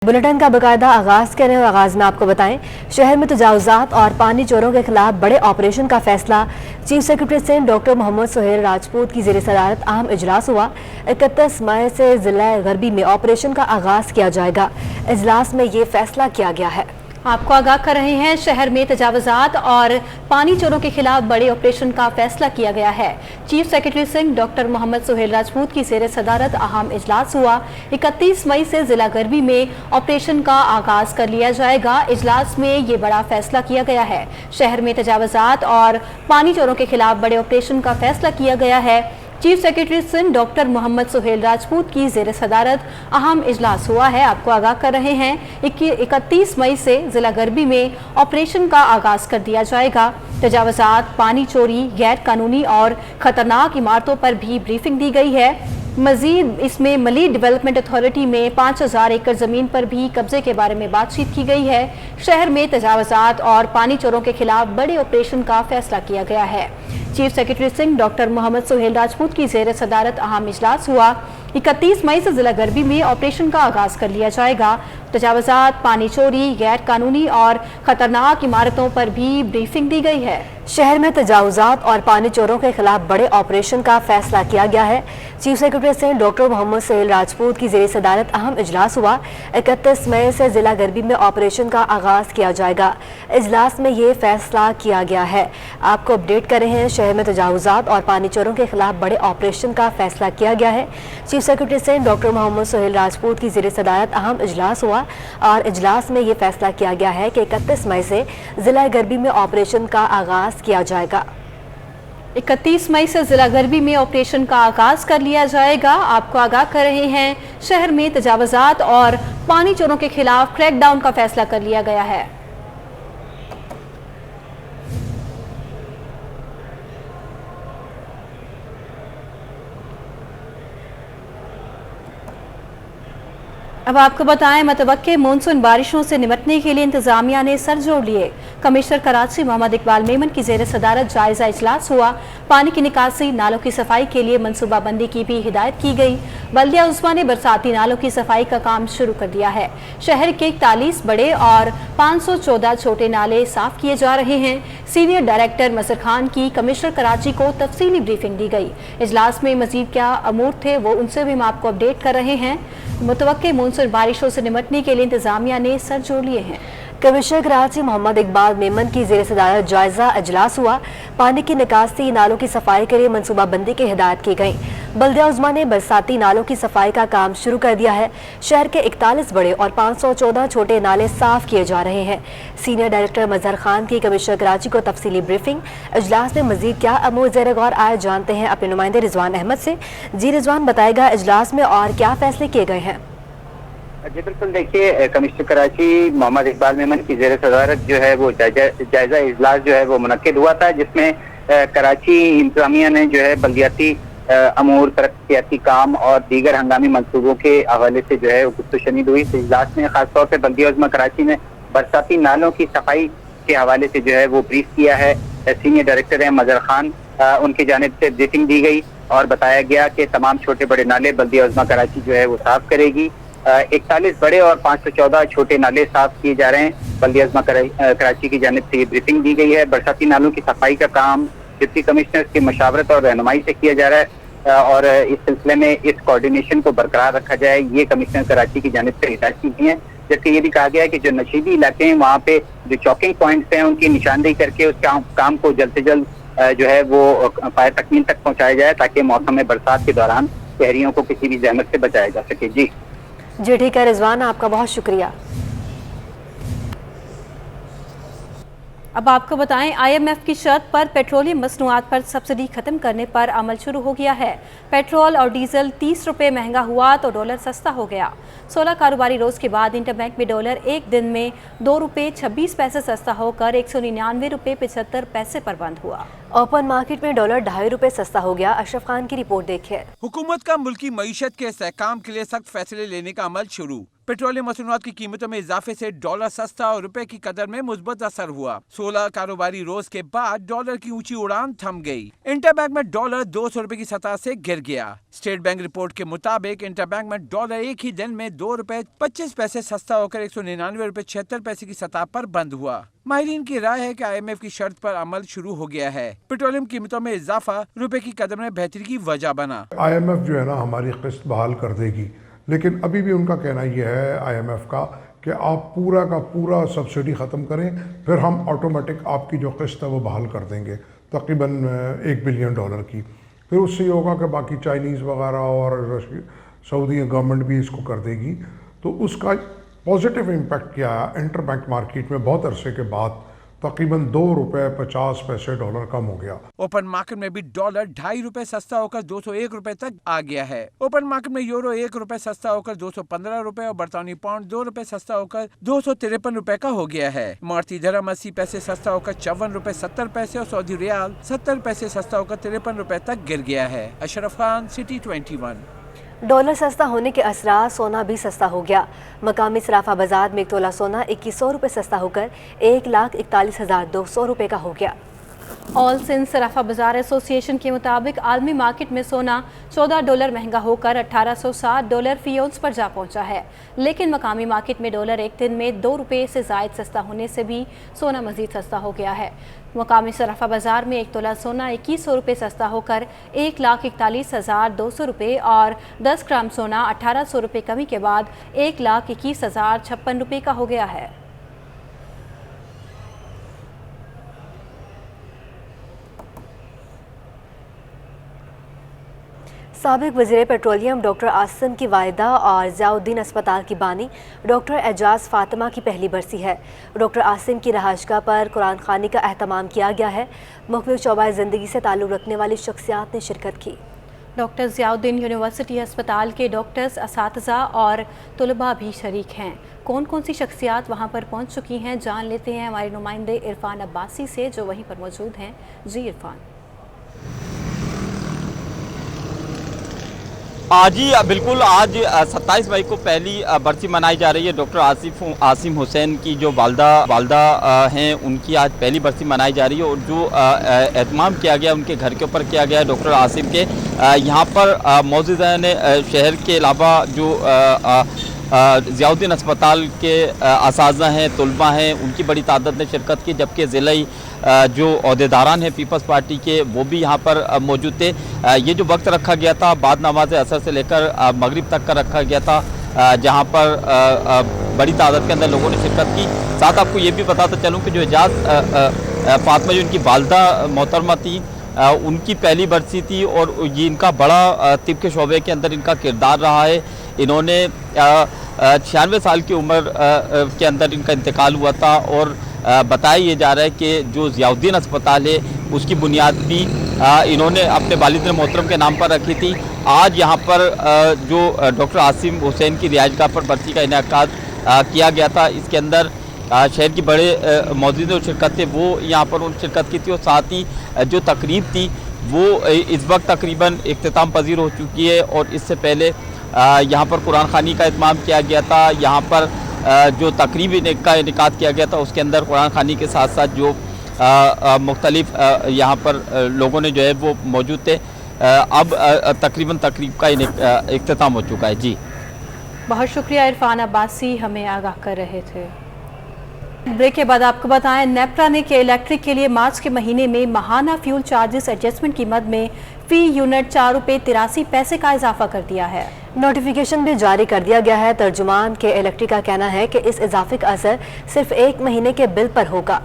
Bulletin का बाकायदा आगाज करें और आगाज में आपको बताएं, शहर में तजावुजात और पानी चोरों के खिलाफ बड़े ऑपरेशन का फैसला। Chief secretary Sindh doctor Mohammad Suhail Rajput की ज़ेर सदारत अहम इजलास हुआ। 31 मई से जिला गरबी में ऑपरेशन का आगाज किया जाएगा। इजलास में ये फैसला किया गया है। आपको आगाह कर रहे हैं, शहर में तजावुजात और पानी चोरों के खिलाफ बड़े ऑपरेशन का फैसला किया गया है। Chief secretary Singh doctor Mohammad Suhail Rajput की ज़ेर सदारत अहम इजलास हुआ। 31 मई से जिला गरबी में ऑपरेशन का आगाज कर लिया जाएगा। इजलास में ये बड़ा फैसला किया गया है। शहर में तजावुजात और पानी चोरों के खिलाफ बड़े ऑपरेशन का फैसला किया गया है। Chief secretary Sindh doctor Mohammad Suhail Rajput की ज़ेर सदारत अहम इजलास हुआ है। आपको आगाह कर रहे हैं, 31 मई से जिला गरबी में ऑपरेशन का आगाज कर दिया जाएगा। तजावुजात, पानी चोरी, गैर कानूनी और खतरनाक इमारतों पर भी ब्रीफिंग दी गई है। मजीद इसमें मली डेवलपमेंट अथॉरिटी में 5000 एकड़ जमीन पर भी कब्जे के बारे में बातचीत की गई है। शहर में तजावुजात और पानी चोरों के खिलाफ बड़े ऑपरेशन का फैसला किया गया है। Chief secretary Singh doctor Mohammad Suhail Rajput की ज़ेर सदारत अहम इजलास हुआ। 31 मई से जिला गरबी में ऑपरेशन का आगाज कर लिया जाएगा। तजावुजात, पानी चोरी, गैर कानूनी और खतरनाक इमारतों पर भी ब्रीफिंग दी गई है। शहर में तजावुजात और पानी चोरों के खिलाफ बड़े ऑपरेशन का फैसला किया गया है। Chief secretary Sindh doctor Mohammad Suhail Rajput की ज़ेर सदारत अहम इजलास हुआ। 31 मई से जिला गरबी में ऑपरेशन का आगाज किया जाएगा। इजलास में ये फैसला किया गया है। आपको अपडेट कर रहे हैं, शहर में तजावुजात और पानी चोरों के खिलाफ बड़े ऑपरेशन का फैसला किया गया है। Chief secretary Sindh doctor Mohammad Suhail Rajput की ज़ेर सदारत अहम इजलास हुआ और इजलास में ये फैसला किया गया है कि 31 मई से जिला गरबी में ऑपरेशन का आगाज किया जाएगा। 31 मई से जिला गरबी में ऑपरेशन का आगाज कर लिया जाएगा। आपको आगाह कर रहे हैं, शहर में तजावुजात और पानी चोरों के खिलाफ क्रैकडाउन का फैसला कर लिया गया है। अब आपको बताएं, मतवक्के मानसून बारिशों से निपटने के लिए इंतजामिया ने सर जोड़ लिए। कमिश्नर कराची मोहम्मद इकबाल मेमन की ज़ेर सदारत जायजा इजलास हुआ। पानी की निकासी, नालों की सफाई के लिए मनसूबाबंदी की भी हिदायत की गई। बल्दिया उस्मा ने बरसाती नालों की सफाई का काम शुरू कर दिया है। शहर के 41 बड़े और 514 छोटे नाले साफ किए जा रहे हैं। सीनियर डायरेक्टर मजहर खान की कमिश्नर कराची को तफसीली ब्रीफिंग दी गई। इजलास में मजीद क्या अमूर थे वो उनसे भी हम आपको अपडेट कर रहे हैं। मुतवक्के मानसून बारिशों से निपटने के लिए इंतजामिया ने सर जोड़ लिए हैं। कमिश्नर कराची मोहम्मद इकबाल मेमन की ज़ेर सदारत जायजा इजलास हुआ। पानी की निकासी, नालों की सफाई के लिए मनसूबाबंदी की हिदायत की गई। बल्दिया उज़्मा ने बरसाती नालों की सफाई का काम शुरू कर दिया है। शहर के 41 बड़े और 514 छोटे नाले साफ किए जा रहे हैं। सीनियर डायरेक्टर मजहर खान की कमिश्नर कराची को तफसीली ब्रीफिंग। इजलास में मजीद क्या अमूर ज़ेर गौर आए, जानते हैं अपने नुमाइंदे रिजवान अहमद से। जी रिजवान, बताएगा इजलास में और क्या फैसले किए गए हैं? जी बिल्कुल, देखिए, कमिश्नर कराची मोहम्मद इकबाल मेमन की ज़ेर सदारत जो है वो जायजा इजलास जो है वो मुनक्किद हुआ था, जिसमें कराची इंतजामिया ने जो है बल्दियाती अमूर, तरक्याती काम और दीगर हंगामी मंसूबों के हवाले से जो है गुफ्तगू हुई। इस इजलास में खासतौर पर बल्दिया उज़्मा कराची ने बरसाती नालों की सफाई के हवाले से जो है वो ब्रीफ किया है। सीनियर डायरेक्टर है मजहर खान, उनकी जानिब से ब्रीफिंग दी गई और बताया गया कि तमाम छोटे बड़े नाले बल्दिया उज़्मा कराची जो है वो साफ करेगी। 41 बड़े और 514 छोटे नाले साफ किए जा रहे हैं। बल्दिया उज़्मा कराची की जानिब से ये ब्रीफिंग दी गई है। बरसाती नालों की सफाई का काम डिप्टी कमिश्नर की मशावरत और रहनुमाई से किया जा रहा है और इस सिलसिले में इस कोऑर्डिनेशन को बरकरार रखा जाए, ये कमिश्नर कराची की जानिब से हिदायत की गई है। जबकि ये भी कहा गया है कि जो नशीबी इलाके हैं वहाँ पे जो चौकिंग पॉइंट्स हैं उनकी निशानदेही करके उस काम को जल्द से जल्द जो है वो फायर तकमील तक पहुँचाया जाए, ताकि मौसम में बरसात के दौरान शहरियों को किसी भी जहमत से बचाया जा सके। जी ठीक है रिजवान, आपका बहुत शुक्रिया। अब आपको बताएं, IMF की शर्त पर पेट्रोलियम मसनूआत पर सब्सिडी खत्म करने पर अमल शुरू हो गया है। पेट्रोल और डीजल 30 रुपये महंगा हुआ तो डॉलर सस्ता हो गया। 16 कारोबारी रोज के बाद इंटरबैंक में डॉलर एक दिन में 2 रुपये 26 पैसे सस्ता होकर 199 रुपये 75 पैसे पर बंद हुआ। ओपन मार्केट में डॉलर 2.5 रुपये सस्ता हो गया। अशरफ खान की रिपोर्ट देखिए। हुकूमत का मुल्की मईशत के इस्तेहकाम के लिए सख्त फैसले लेने का अमल शुरू। पेट्रोलियम मसनूआत की कीमतों में इजाफे से डॉलर सस्ता और रुपए की कदर में मुस्बत असर हुआ। 16 कारोबारी रोज के बाद डॉलर की ऊंची उड़ान थम गई। इंटरबैंक में डॉलर 200 रुपए की सतह से गिर गया। स्टेट बैंक रिपोर्ट के मुताबिक इंटरबैंक में डॉलर एक ही दिन में 2 रुपए 25 पैसे सस्ता होकर 199 रुपए 76 पैसे की सतह पर बंद हुआ। माहिरीन की राय है कि IMF की शर्त पर अमल शुरू हो गया है। पेट्रोलियम कीमतों में इजाफा रुपए की कदर में बेहतरी की वजह बना। IMF जो है ना हमारी किस्त बहाल कर देगी, लेकिन अभी भी उनका कहना यह है IMF का कि आप पूरा का पूरा सब्सिडी ख़त्म करें, फिर हम ऑटोमेटिक आपकी जो किस्त है वो बहाल कर देंगे, तकरीबन $1 बिलियन की। फिर उससे ये होगा कि बाकी चाइनीज़ वगैरह और सऊदी गवर्नमेंट भी इसको कर देगी। तो उसका पॉजिटिव इम्पैक्ट क्या है, इंटरबैंक मार्केट में बहुत अरसे के बाद तकरीबन 2 रुपए 50 पैसे डॉलर कम हो गया। ओपन मार्केट में भी डॉलर 2.5 रुपए सस्ता होकर 201 रुपए तक आ गया है। ओपन मार्केट में यूरो 1 रुपए सस्ता होकर 215 रुपए और बरतानी पाउंड 2 रुपए सस्ता होकर 253 रुपए का हो गया है। इमारती दरहम 80 पैसे सस्ता होकर 54 रुपए 70 पैसे और सऊदी रियाल 70 पैसे सस्ता होकर 53 रुपए तक गिर गया है। अशरफ खान, सिटी 21। डॉलर सस्ता होने के असरात सोना भी सस्ता हो गया। मकामी सराफा बाजार में 1 तोला सोना 2100 रुपये सस्ता होकर 1,41,200 रुपये का हो गया। ऑल सिंध सराफा बाजार एसोसिएशन के मुताबिक आलमी मार्केट में सोना $14 महंगा होकर $1860 फी औंस पर जा पहुंचा है, लेकिन मकामी मार्केट में डॉलर एक दिन में 2 रुपये से ज़ायद सस्ता होने से भी सोना मज़ीद सस्ता हो गया है। मकामी सराफा बाजार में 1 तोला सोना 2100 रुपये सस्ता होकर 1,41,200 रुपये और 10 ग्राम सोना 1800 रुपये कमी के बाद 1,21,056 रुपये का हो गया है। साबिक वज़ीर पेट्रोलियम डॉक्टर आसिम की वालिदा और ज़ियाउद्दीन अस्पताल की बानी डॉक्टर एजाज फातिमा की पहली बरसी है। डॉक्टर आसिम की रहायशगाह पर कुरान खानी का एहतमाम किया गया है। मुख्तलिफ शोबाए ज़िंदगी से ताल्लुक़ रखने वाली शख्सियात ने शिरकत की। डॉक्टर ज़ियाउद्दीन यूनिवर्सिटी अस्पताल के डॉक्टर्स, असातिज़ा और तलबा भी शरीक हैं। कौन कौन सी शख्सियात वहां पर पहुंच चुकी हैं, जान लेते हैं हमारे नुमाइंदे इरफान अब्बासी से, जो वहीं पर मौजूद हैं। जी इरफान। जी बिल्कुल, आज 27 मई को पहली बरसी मनाई जा रही है। डॉक्टर आसिम हुसैन की जो वालदा हैं, उनकी आज पहली बरसी मनाई जा रही है और जो एहतमाम किया गया उनके घर के ऊपर किया गया डॉक्टर आसिम के। यहाँ पर मौजूदान शहर के अलावा जो ज़ियाउद्दीन अस्पताल के असातिज़ा हैं, तलबा हैं, उनकी बड़ी तादाद ने शिरकत की, जबकि ज़िलाई जो अहदेदारान हैं पीपल्स पार्टी के, वो भी यहाँ पर मौजूद थे। ये जो वक्त रखा गया था बाद नमाज असर से लेकर मगरिब तक का रखा गया था, जहाँ पर बड़ी तादाद के अंदर लोगों ने शिरकत की। साथ आपको ये भी बताता चलूँ कि जो एजाज फातिमा जो इनकी वालिदा मोहतरमा थी, उनकी पहली बरसी थी और ये इनका बड़ा तिब के शोबे के अंदर इनका किरदार रहा है। इन्होंने 96 साल की उम्र के अंदर इनका इंतकाल हुआ था और बताया ये जा रहा है कि जो ज़ियाउद्दीन अस्पताल है उसकी बुनियाद भी इन्होंने अपने वालिद मोहतरम के नाम पर रखी थी। आज यहाँ पर जो डॉक्टर आसिम हुसैन की रिहायशगाह पर बरसी का इनेकाद किया गया था, इसके अंदर शहर की बड़े मौजूद जो शिरकत थे वो यहाँ पर उन शिरकत की थी और साथ ही जो तकरीब थी वो इस वक्त तकरीबन इख्तिताम पजीर हो चुकी है। और इससे पहले यहाँ पर कुरान खानी का इत्माम किया गया था। यहाँ पर जो तकरीब का इनेकाद किया गया था उसके अंदर कुरान खानी के साथ साथ जो मुख्तलिफ यहाँ पर लोगों ने जो है वो मौजूद थे। अब तकरीबन तकरीब का इख्तिताम हो चुका है। जी बहुत शुक्रिया इरफान अब्बासी, हमें आगाह कर रहे थे। ब्रेक के बाद आपको बताएं, नेप्रा ने के इलेक्ट्रिक के लिए मार्च के महीने में माहाना फ्यूल चार्जेस एडजस्टमेंट की मद में फी यूनिट 4 रुपये 83 पैसे का इजाफा कर दिया है। नोटिफिकेशन भी जारी कर दिया गया है। तर्जुमान के इलेक्ट्रिक का कहना है कि इस इजाफे का असर सिर्फ 1 महीने के बिल पर होगा।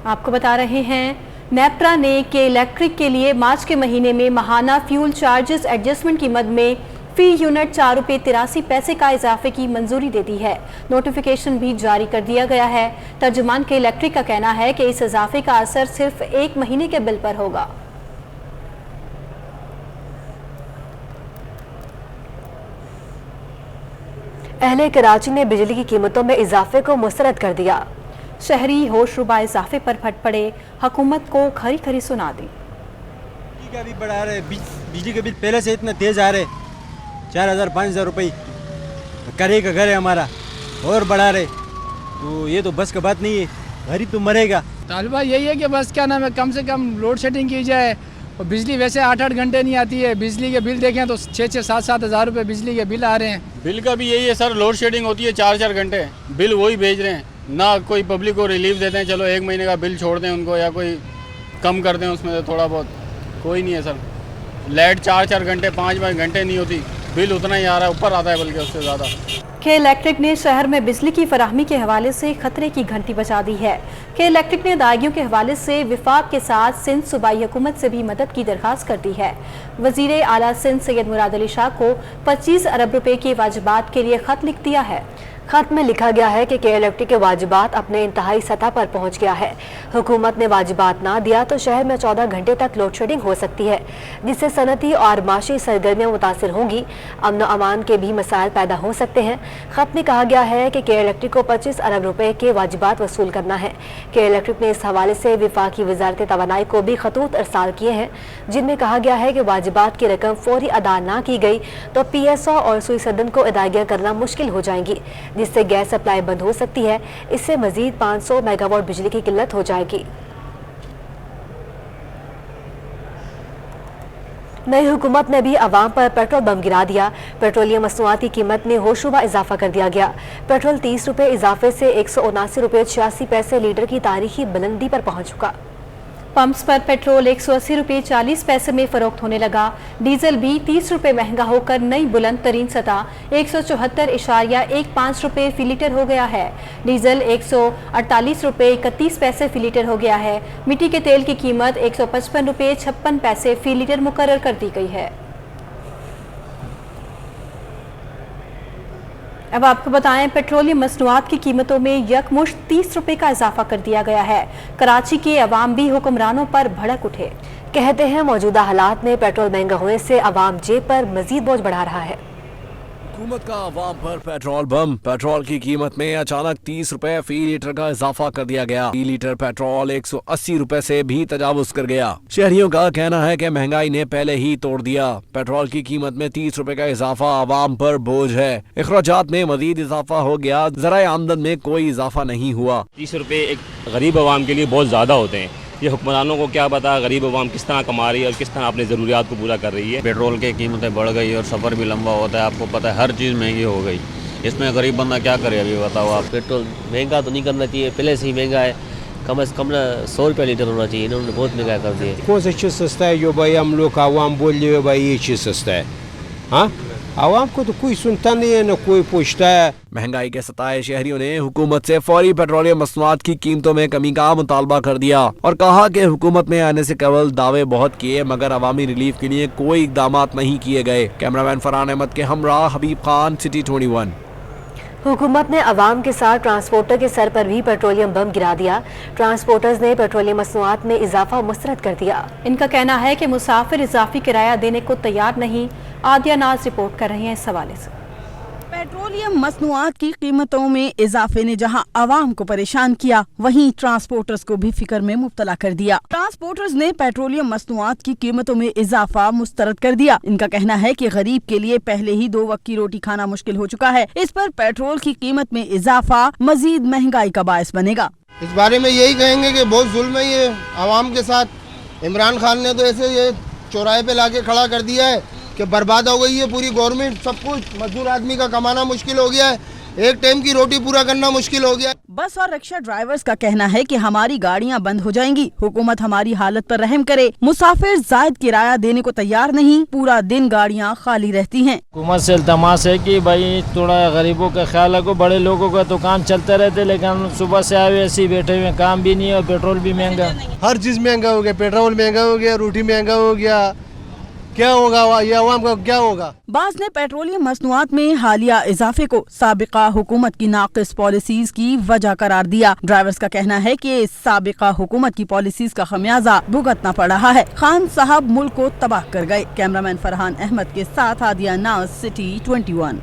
आपको बता रहे हैं, नेप्रा ने के इलेक्ट्रिक के लिए मार्च के महीने में माहाना फ्यूल चार्जेस एडजस्टमेंट की मद में फी यूनिट 4 रुपये 83 पैसे का इजाफे की मंजूरी दे दी है। नोटिफिकेशन भी जारी कर दिया गया है। तर्जुमान के इलेक्ट्रिक का कहना है कि इस इजाफे का असर सिर्फ 1 महीने के बिल पर होगा। अहले कराची ने बिजली की कीमतों में इजाफे को मुस्तरद कर दिया। शहरी होशरुबा इजाफे पर फट पड़े, हुकूमत को खरी खरी सुना दी। बिजली का बिल बढ़ा रहे, बिजली के बिल पहले से इतने तेज आ रहे, 4,000-5,000 रुपये करे का घर है हमारा और बढ़ा रहे, तो ये तो बस का बात नहीं है, गरीब तो मरेगा। तालिबा यही है कि बस क्या नाम है, कम से कम लोड शेडिंग की जाए। और बिजली वैसे 8-8 घंटे नहीं आती है, बिजली के बिल देखें तो 6-7 हज़ार रुपये बिजली के बिल आ रहे हैं। बिल का भी यही है सर, लोड शेडिंग होती है 4-4 घंटे, बिल वही भेज रहे हैं, ना कोई पब्लिक को रिलीफ देते हैं, चलो 1 महीने का बिल छोड़ दें उनको या कोई कम कर दें उसमें से थोड़ा बहुत, कोई नहीं है सर। लाइट 4-4 घंटे 5-5 घंटे नहीं होती, बिल उतना ही आ रहा है, ऊपर आता है बल्कि उससे ज़्यादा। के इलेक्ट्रिक ने शहर में बिजली की फराहमी के हवाले से खतरे की घंटी बजा दी है। के इलेक्ट्रिक ने अदायगियों के हवाले से विफाक के साथ सिंध सूबाई हुकूमत से भी मदद की दरख्वास्त कर दी है। वजीर आला सिंध सैयद मुराद अली शाह को 25 अरब रुपए के वाजिबात के लिए खत लिख दिया है। खत में लिखा गया है कि इलेक्ट्रिक के वाजिबात अपने इंतहाई सतह पर पहुंच गया है। हुकूमत ने वाजिबात ना दिया तो शहर में 14 घंटे तक लोड शेडिंग हो सकती है, जिससे सनती और माशी सरगर्मियां मुतासिर होंगी। अमन व अमान के भी मसाइल पैदा हो सकते हैं। खत में कहा गया है कि इलेक्ट्रिक को 25 अरब रुपए के वाजिबात वसूल करना है। इलेक्ट्रिक ने इस हवाले से विफाकी वजारत तवानाई को भी खतूत अरसाल किए हैं, जिनमें कहा गया है कि वाजिबात की रकम फौरी अदा ना की गई तो PSO और सुई सदन को अदायगियाँ करना मुश्किल हो जाएंगी, जिससे गैस सप्लाई बंद हो सकती है। इससे मजीद 500 मेगावाट बिजली की किल्लत हो जाएगी। नई हुकूमत ने भी अवाम पर पेट्रोल बम गिरा दिया। पेट्रोलियम मसनूआत की कीमत में होशरुबा इजाफा कर दिया गया। पेट्रोल 30 रुपये इजाफे से 179 रुपये 86 पैसे लीटर की तारीखी बुलंदी पर पहुंच चुका। पंप्स पर पेट्रोल 180 रुपये 40 पैसे में फरोख्त होने लगा। डीजल भी 30 रुपये महंगा होकर नई बुलंद तरीन सतह 174.15 रुपये फी लीटर हो गया है। डीजल 148 रुपये 31 पैसे फी लीटर हो गया है। मिट्टी के तेल की कीमत 155 रुपये 56 पैसे फी लीटर मुकर्रर कर दी गई है। अब आपको बताएं, पेट्रोलियम मसनूआत की कीमतों में यकमुश्त 30 रुपये का इजाफा कर दिया गया है। कराची के अवाम भी हुक्मरानों पर भड़क उठे। कहते हैं मौजूदा हालात में पेट्रोल महंगा होने से अवाम जेब पर मजीद बोझ बढ़ा रहा है। हुकूमत का अवाम पर पेट्रोल बम। पेट्रोल की कीमत में अचानक 30 रुपए फी लीटर का इजाफा कर दिया गया। फी लीटर पेट्रोल 180 रुपए से भी तजावुज कर गया। शहरियों का कहना है कि महंगाई ने पहले ही तोड़ दिया। पेट्रोल की कीमत में 30 रुपए का इजाफा अवाम पर बोझ है। अखराजात में मजीद इजाफा हो गया, ज़राए आमदन में कोई इजाफा नहीं हुआ। 30 रुपए एक गरीब अवाम के लिए बहुत ज़्यादा होते हैं। ये हुक्मरानों को क्या पता गरीब अवाम किस तरह कमा रही है और किस तरह अपनी ज़रूरियात को पूरा कर रही है। पेट्रोल की कीमतें बढ़ गई और सफ़र भी लंबा होता है, आपको पता है हर चीज़ महंगी हो गई। इसमें गरीब बंदा क्या करे अभी बताओ आप। पेट्रोल महंगा तो नहीं करना चाहिए, पहले से ही महंगा है। कम से कम ना 100 रुपये लीटर होना चाहिए, इन्होंने बहुत महंगा कर दिया। कौन सा चीज़ सस्ता है जो भाई हम लोग आवाम बोल रहे भाई ये चीज़ सस्ता है? हाँ, आवाम को तो कोई सुनता नहीं है, न कोई पूछता है। महंगाई के सताए शहरियों ने हुकूमत से फौरी पेट्रोलियम मसनूआत की कीमतों में कमी का मुतालबा कर दिया और कहा कि हुकूमत में आने से केवल दावे बहुत किए मगर अवामी रिलीफ के लिए कोई इकदाम नहीं किए गए। कैमरामैन फरहान अहमद के हमरा हबीब खान, सिटी 21। हुकूमत ने अवाम के साथ ट्रांसपोर्टर के सर पर भी पेट्रोलियम बम गिरा दिया। ट्रांसपोर्टर्स ने पेट्रोलियम मसनूआत में इजाफा मुस्तरद कर दिया। इनका कहना है कि मुसाफिर इजाफी किराया देने को तैयार नहीं। आदिया नाज रिपोर्ट कर रही हैं इस हवाले से। पेट्रोलियम मसनूआत की कीमतों में इजाफे ने जहां आवाम को परेशान किया, वहीं ट्रांसपोर्टर्स को भी फिक्र में मुब्तला कर दिया। ट्रांसपोर्टर्स ने पेट्रोलियम मसनूआत की कीमतों में इजाफा मुस्तरद कर दिया। इनका कहना है कि गरीब के लिए पहले ही 2 वक्त की रोटी खाना मुश्किल हो चुका है। इस पर पेट्रोल की कीमत में इजाफा मजीद महंगाई का बायस बनेगा। इस बारे में यही कहेंगे कि बहुत जुल्म है ये आवाम के साथ। इमरान खान ने तो ऐसे ये चौराहे पे लाके खड़ा कर दिया है कि बर्बाद हो गई है पूरी गवर्नमेंट, सब कुछ। मजदूर आदमी का कमाना मुश्किल हो गया है, एक टाइम की रोटी पूरा करना मुश्किल हो गया। बस और रिक्शा ड्राइवर्स का कहना है कि हमारी गाड़ियां बंद हो जाएंगी। हुकूमत हमारी हालत पर रहम करे। मुसाफिर जायद किराया देने को तैयार नहीं, पूरा दिन गाड़ियां खाली रहती हैं। हुकूमत से इल्तमास है कि भाई थोड़ा गरीबों का ख्याल रखो। बड़े लोगों का तो काम चलते रहते, लेकिन सुबह से आए ऐसे ही बैठे हुए, काम भी नहीं है और पेट्रोल भी महंगा। हर चीज महंगा हो गया, पेट्रोल महंगा हो गया, रोटी महंगा हो गया। क्या होगा ये अवाम का, क्या होगा? बाज़ ने पेट्रोलियम मसनूआत में हालिया इजाफे को साबिका हुकूमत की नाक़िस पॉलिसीज की वजह करार दिया। ड्राइवर्स का कहना है कि साबिका हुकूमत की पॉलिसीज का खमियाजा भुगतना पड़ रहा है। खान साहब मुल्क को तबाह कर गए। कैमरामैन फरहान अहमद के साथ आदिया नाज, सिटी 21।